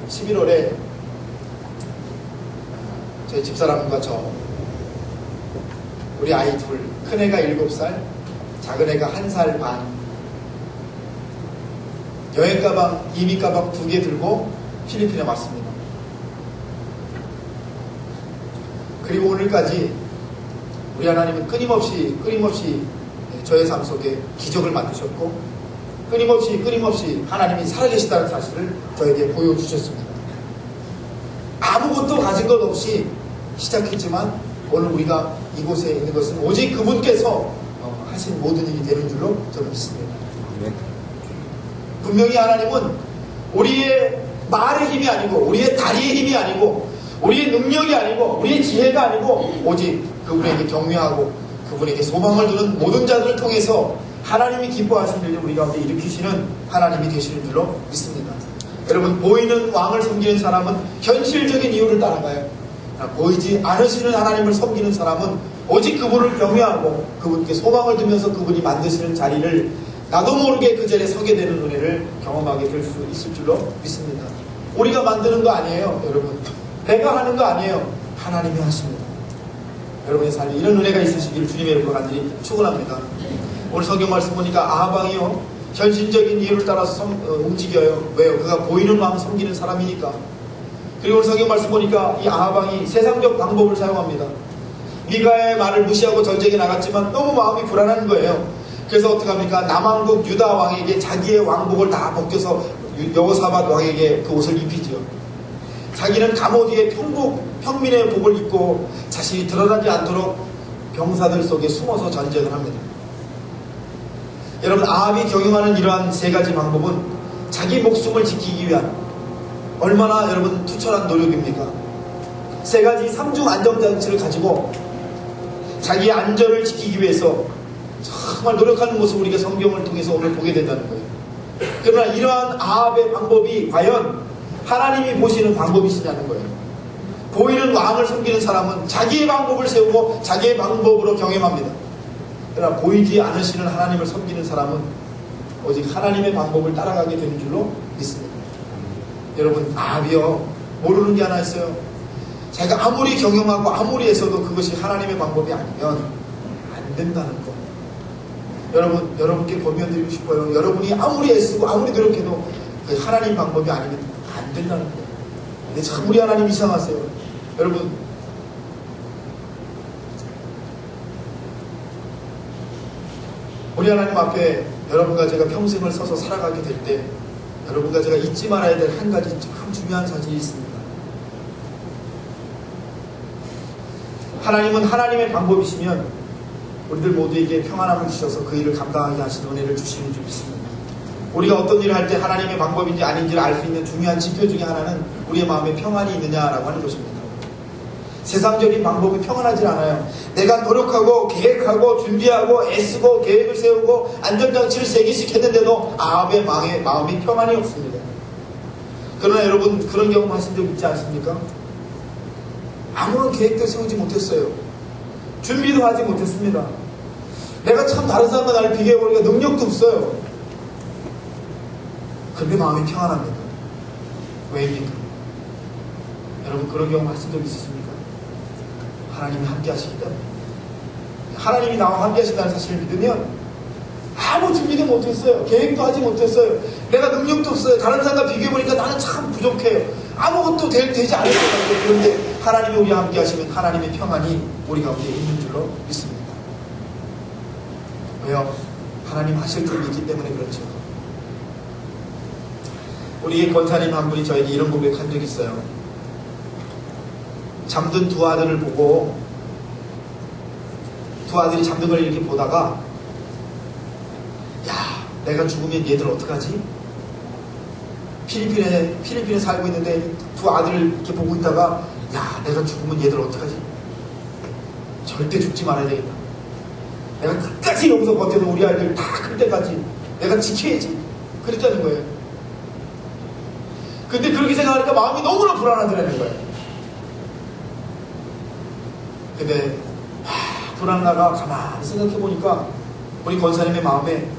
11월에 저희 집사람과 우리 아이 둘, 큰애가 7살, 작은애가 1살 반, 여행가방, 이민가방 2개 들고 필리핀에 왔습니다. 그리고 오늘까지 우리 하나님은 끊임없이 저의 삶 속에 기적을 만드셨고, 끊임없이 하나님이 살아계시다는 사실을 저에게 보여주셨습니다. 아무것도 가진 것 없이 시작했지만 오늘 우리가 이곳에 있는 것은 오직 그분께서 하신 모든 일이 되는 줄로 저는 믿습니다. 분명히 하나님은 우리의 말의 힘이 아니고, 우리의 다리의 힘이 아니고, 우리의 능력이 아니고, 우리의 지혜가 아니고, 오직 그분에게 경외하고 그분에게 소망을 두는 모든 자들을 통해서 하나님이 기뻐하신 일을 우리 가운데 일으키시는 하나님이 되시는 줄로 믿습니다. 여러분, 보이는 왕을 섬기는 사람은 현실적인 이유를 따라가요. 보이지 않으시는 하나님을 섬기는 사람은 오직 그분을 경외하고 그분께 소망을 두면서 그분이 만드시는 자리를 나도 모르게 그 자리에 서게 되는 은혜를 경험하게 될 수 있을 줄로 믿습니다. 우리가 만드는 거 아니에요, 여러분. 내가 하는 거 아니에요. 하나님이 하십니다. 여러분의 삶에 이런 은혜가 있으시기를 주님의 이름으로 간절히 축원합니다. 오늘 성경 말씀 보니까 아하방이요, 현실적인 이유를 따라서 움직여요. 왜요? 그가 보이는 왕 섬기는 사람이니까. 그리고 오늘 성경 말씀 보니까 이 아하방이 세상적 방법을 사용합니다. 미가의 말을 무시하고 전쟁에 나갔지만 너무 마음이 불안한 거예요. 그래서 어떻게 합니까? 남왕국 유다 왕에게 자기의 왕복을 다 벗겨서 여호사밧 왕에게 그 옷을 입히지요. 자기는 감호 뒤에 평민의 복을 입고 자신이 드러나지 않도록 병사들 속에 숨어서 전쟁을 합니다. 여러분, 아합이 경영하는 이러한 3가지 방법은 자기 목숨을 지키기 위한 얼마나 여러분 투철한 노력입니까? 3가지 3중 안전장치를 가지고 자기의 안전을 지키기 위해서 정말 노력하는 모습을 우리가 성경을 통해서 오늘 보게 된다는 거예요. 그러나 이러한 아합의 방법이 과연 하나님이 보시는 방법이시냐는 거예요. 보이는 왕을 섬기는 사람은 자기의 방법을 세우고 자기의 방법으로 경험합니다. 그러나 보이지 않으시는 하나님을 섬기는 사람은 오직 하나님의 방법을 따라가게 되는 줄로 믿습니다. 여러분, 아합이요, 모르는 게 하나 있어요. 자기가 아무리 경영하고 아무리 애써도 그것이 하나님의 방법이 아니면 안 된다는 거. 여러분께 권면드리고 싶어요. 여러분이 아무리 애쓰고 아무리 노력해도 그 하나님 방법이 아니면 안 된다는 거예요. 근데 참 우리 하나님 이상하세요. 여러분, 우리 하나님 앞에 여러분과 제가 평생을 서서 살아가게 될 때 여러분과 제가 잊지 말아야 될 한 가지 참 중요한 사실이 있습니다. 하나님은 하나님의 방법이시면 우리들 모두에게 평안함을 주셔서 그 일을 감당하게 하시는 은혜를 주시는 줄 믿습니다. 우리가 어떤 일을 할 때 하나님의 방법인지 아닌지를 알 수 있는 중요한 지표 중에 하나는 우리의 마음에 평안이 있느냐라고 하는 것입니다. 세상적인 방법이 평안하지 않아요. 내가 노력하고 계획하고 준비하고 애쓰고 계획을 세우고 안전장치를 3개씩 했는데도 아합의 마음이 평안이 없습니다. 그러나 여러분, 그런 경험 하신 적 있지 않습니까? 아무런 계획도 세우지 못했어요. 준비도 하지 못했습니다. 내가 참 다른 사람과 나를 비교해보니까 능력도 없어요. 그런데 마음이 평안합니다. 왜입니까? 여러분, 그런 경험 하신 적 있으십니까? 하나님이 함께 하시기 때문에. 하나님이 나와 함께 하신다는 사실을 믿으면 아무 준비도 못했어요. 계획도 하지 못했어요. 내가 능력도 없어요. 다른 사람과 비교해보니까 나는 참 부족해요. 아무것도 되지 않을 것 같아요. 그런데 하나님이 우리와 함께 하시면 하나님의 평안이 우리 가운데 있는 줄로 믿습니다. 왜요? 하나님 하실 줄 믿기 때문에 그렇죠. 우리 권사님 한 분이 저에게 이런 고백한 적이 있어요. 잠든 2 아들을 보고 2 아들이 잠든 걸 이렇게 보다가, 야, 내가 죽으면 얘들 어떡하지? 필리핀에 살고 있는데 2 아들을 이렇게 보고 있다가, 야, 내가 죽으면 얘들 어떡하지? 절대 죽지 말아야 되겠다. 내가 끝까지 여기서 버텨서 우리 아이들 다 클 때까지 내가 지켜야지. 그랬다는 거예요. 근데 그렇게 생각하니까 마음이 너무나 불안하더라는 거예요. 근데 불안하다가 가만히 생각해보니까 우리 권사님의 마음에,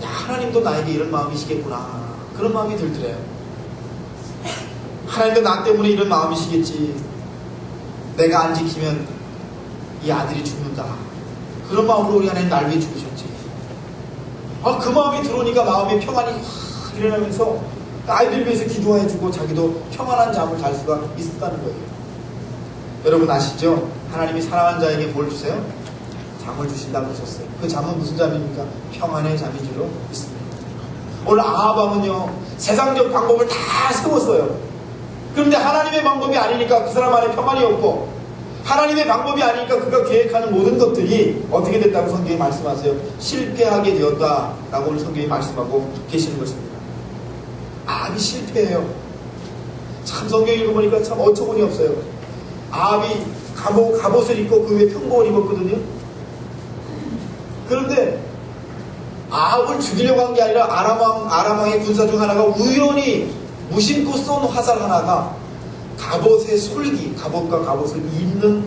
야, 하나님도 나에게 이런 마음이시겠구나, 그런 마음이 들더래요. 하나님도 나 때문에 이런 마음이시겠지. 내가 안 지키면 이 아들이 죽는다. 그런 마음으로 우리 하나님 날 위해 죽으셨지. 그 마음이 들어오니까 마음의 평안이 확 일어나면서 아이들 위해서 기도해주고 자기도 평안한 잠을 잘 수가 있었다는 거예요. 여러분 아시죠? 하나님이 사랑하는 자에게 뭘 주세요? 잠을 주신다고 하셨어요. 그 잠은 무슨 잠입니까? 평안의 잠인 줄로 있습니다. 오늘 아합왕은요, 세상적 방법을 다 세웠어요. 그런데 하나님의 방법이 아니니까 그 사람 안에 평안이 없고, 하나님의 방법이 아니니까 그가 계획하는 모든 것들이 어떻게 됐다고 성경이 말씀하세요? 실패하게 되었다라고 오늘 성경이 말씀하고 계시는 것입니다. 아합이 실패해요. 참 성경 읽어보니까 참 어처구니 없어요. 아합이 갑옷을 입고 그 위에 평복을 입었거든요. 그런데 아합을 죽이려고 한 게 아니라 아람왕의 군사 중 하나가 우연히 무심코 쏜 화살 하나가 갑옷의 솔기, 갑옷과 갑옷을 입는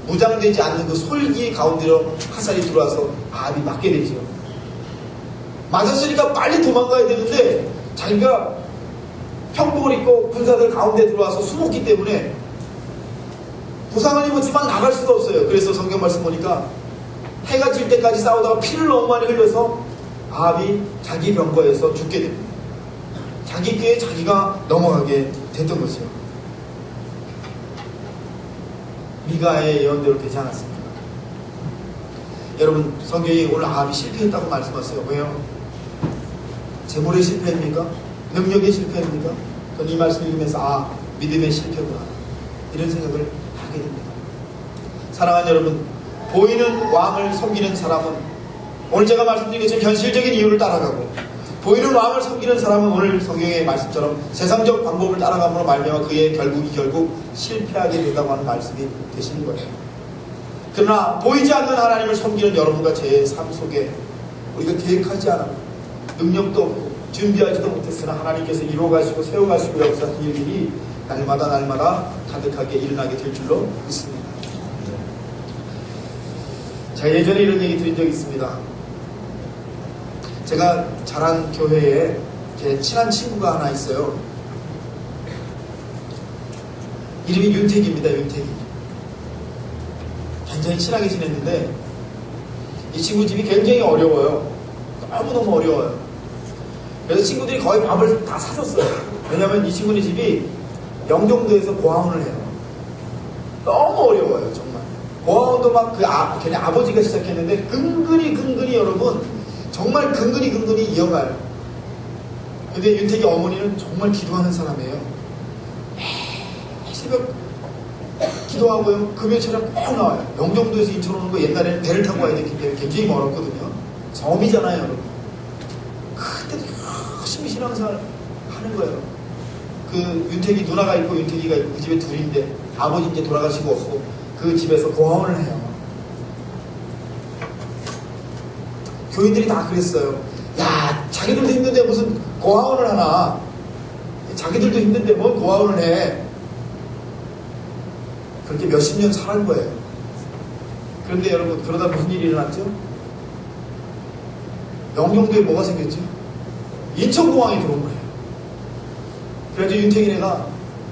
무장되지 않는 그 솔기 가운데로 화살이 들어와서 아합이 맞게 되죠. 맞았으니까 빨리 도망가야 되는데 자기가 평복을 입고 군사들 가운데 들어와서 숨었기 때문에 부상을 입었지만 나갈 수가 없어요. 그래서 성경 말씀 보니까 해가 질 때까지 싸우다가 피를 너무 많이 흘려서 아합이 자기 병거에서 죽게 됩니다. 자기 꾀에 자기가 넘어가게 됐던 거죠. 미가의 예언대로 되지 않았습니까? 여러분 성경이 오늘 아합이 실패했다고 말씀하세요. 왜요? 재물의 실패입니까? 능력의 실패입니까? 저는 이 말씀 읽으면서 믿음의 실패구나 이런 생각을 하게 됩니다. 사랑하는 여러분, 보이는 왕을 섬기는 사람은 오늘 제가 말씀드린 것처럼 현실적인 이유를 따라가고, 보이는 왕을 섬기는 사람은 오늘 성경의 말씀처럼 세상적 방법을 따라감으로 말미암아 그의 결국이 결국 실패하게 된다고 하는 말씀이 되시는 거예요. 그러나 보이지 않는 하나님을 섬기는 여러분과 제 삶 속에 우리가 계획하지 않아 능력도 없고 준비하지도 못했으나 하나님께서 이루어가시고 세워가시고 역사하신 일들이 날마다 가득하게 일어나게 될 줄로 믿습니다. 제가 예전에 이런 얘기 드린 적이 있습니다. 제가 자란 교회에 제 친한 친구가 하나 있어요. 이름이 윤택입니다. 윤택이. 굉장히 친하게 지냈는데 이 친구 집이 굉장히 어려워요. 너무너무 어려워요. 그래서 친구들이 거의 밥을 다 사줬어요. 왜냐하면 이 친구네 집이 영종도에서 고아원을 해요. 너무 어려워요. 정말. 고아원도 막 걔네 아버지가 시작했는데 근근히 여러분 정말 근근히 이어가요. 근데 윤택이 어머니는 정말 기도하는 사람이에요. 매일 새벽 기도하고요. 금요일처럼 꼭 나와요. 영종도에서 인천 오는 거 옛날에는 배를 타고 와야 됐기 때문에 굉장히 멀었거든요. 섬이잖아요, 여러분. 그때도 열심히 신앙생활 하는 거예요. 그 윤택이 누나가 있고 윤택이가 있고 그 집에 둘인데 아버지 이제 돌아가시고 없고 그 집에서 고아원을 해요. 교인들이 다 그랬어요. 야, 자기들도 힘든데 무슨 고아원을 하나. 자기들도 힘든데 뭔 고아원을 해. 그렇게 몇십 년 살은 거예요. 그런데 여러분, 그러다 무슨 일이 일어났죠? 영종도에 뭐가 생겼죠? 인천공항이 들어온 거예요. 그래서 윤택이네가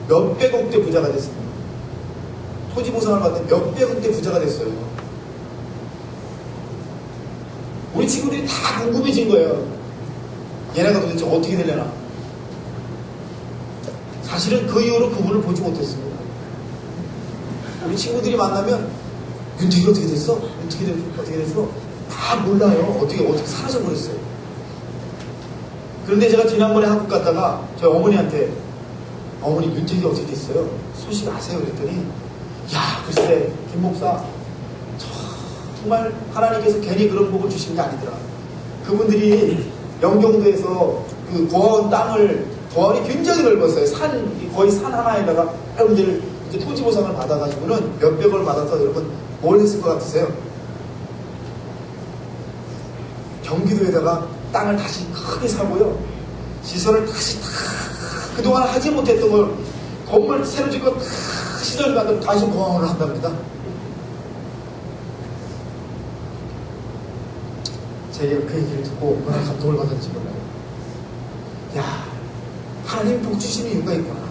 몇백억대 부자가 됐습니다. 토지 보상을 받는 몇백억대 부자가 됐어요. 우리 친구들이 다 궁금해진 거예요. 얘네가 도대체 어떻게 되려나. 사실은 그 이후로 그분을 보지 못했습니다. 우리 친구들이 만나면 윤택이 어떻게 됐어? 어떻게 됐어? 다 몰라요. 어떻게 사라져버렸어요. 그런데 제가 지난번에 한국 갔다가 저희 어머니한테 어머니 윤택이 어떻게 됐어요? 소식 아세요? 그랬더니 야, 글쎄 김 목사 정말 하나님께서 괜히 그런 복을 주신 게 아니더라. 그분들이 영종도에서 그 고아원 땅을, 고아원이 굉장히 넓었어요. 거의 산 하나에다가 여러분들 이제 토지 보상을 받아가지고는 몇백억을 받아서 여러분 뭘 했을 것 같으세요? 경기도에다가 땅을 다시 크게 사고요. 시설을 다시 다 그동안 하지 못했던 걸 건물 새로 짓고 다 시설을 만들고 다시 고아원을 한답니다. 제가 그 얘기를 듣고 얼마나 감동을 받았는지 몰라요. 야, 하나님 복 주시는 이유가 있구나.